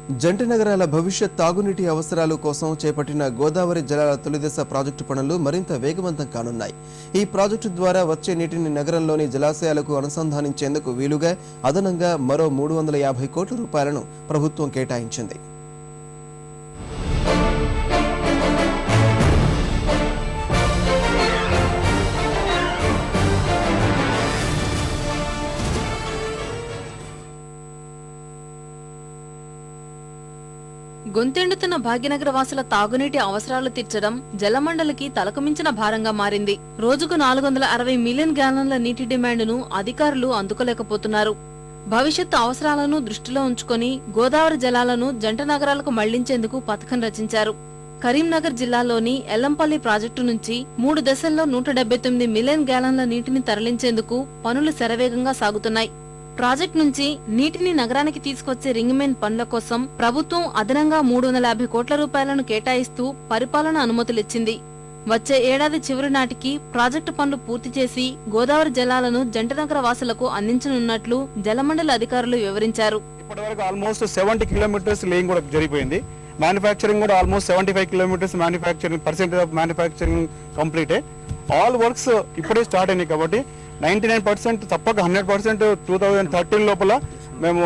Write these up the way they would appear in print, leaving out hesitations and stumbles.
జంట నగరాల భవిష్యత్ తాగునీటి అవసరాల కోసం చేపట్టిన గోదావరి జలాల తొలిదశ ప్రాజెక్టు పనులు మరింత వేగవంతం కానున్నాయి. ఈ ప్రాజెక్టు ద్వారా వచ్చే నీటిని నగరంలోని జలాశయాలకు అనుసంధానించేందుకు వీలుగా అదనంగా మరో 350 కోట్ల రూపాయలను ప్రభుత్వం కేటాయించింది. గొంతెండుతున్న భాగ్యనగర వాసుల తాగునీటి అవసరాలు తీర్చడం జలమండలికి తలకుమించిన భారంగా మారింది. రోజుకు 460 మిలియన్ గ్యాలన్ల నీటి డిమాండ్ను అధికారులు అందుకోలేకపోతున్నారు. భవిష్యత్తు అవసరాలను దృష్టిలో ఉంచుకొని గోదావరి జలాలను జంట నగరాలకు మళ్లించేందుకు పథకం రచించారు. కరీంనగర్ జిల్లాలోని ఎల్లంపల్లి ప్రాజెక్టు నుంచి 3 దశల్లో 179 మిలియన్ గ్యాలన్ల నీటిని తరలించేందుకు పనులు శరవేగంగా సాగుతున్నాయి. ప్రాజెక్టు నుంచి నీటిని నగరానికి తీసుకొచ్చే రింగ్మెన్ పనుల కోసం ప్రభుత్వం అదనంగా 350 కోట్ల రూపాయలను కేటాయిస్తూ పరిపాలన అనుమతులిచ్చింది. వచ్చే ఏడాది చివరి నాటికి ప్రాజెక్టు పనులు పూర్తి చేసి గోదావరి జలాలను జంటనగర వాసులకు అందించనున్నట్లు జలమండలి అధికారులు వివరించారు. ఇప్పటివరకు ఆల్మోస్ట్ 70 కిలోమీటర్స్ లేయింగ్ కూడా జరిగిపోయింది. మ్యానుఫ్యాక్చరింగ్ కూడా almost 75 kilometres percentage of manufacturing completed. All works ఇప్పుడే స్టార్ట్ అయినాయి కాబట్టి 99% తప్పక 100% 2013 లోపల మేము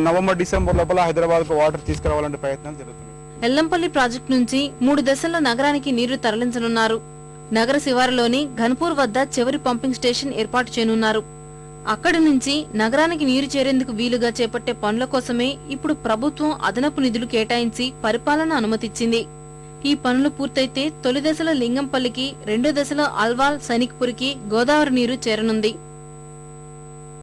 నవంబర్ డిసెంబర్ లోపల హైదరాబాద్ కు వాటర్ తీసుకురావాలంటే ప్రయత్నాలు జరుగుతున్నాయి. ఎల్లంపల్లి ప్రాజెక్టు నుంచి 3 దశల్లో నగరానికి నీరు తరలించనున్నారు. నగర శివారులోని ఘన్పూర్ వద్ద చివరి పంపింగ్ స్టేషన్ ఏర్పాటు చేయనున్నారు. అక్కడి నుంచి నగరానికి నీరు చేరేందుకు వీలుగా చేపట్టే పనుల కోసమే ఇప్పుడు ప్రభుత్వం అదనపు నిధులు కేటాయించి పరిపాలన అనుమతిచ్చింది. ఈ పనులు పూర్తయితే తొలి దశలో లింగంపల్లికి, రెండో దశలో అల్వాల్, సైనిక్పురికి గోదావరి నీరు చేరనుంది.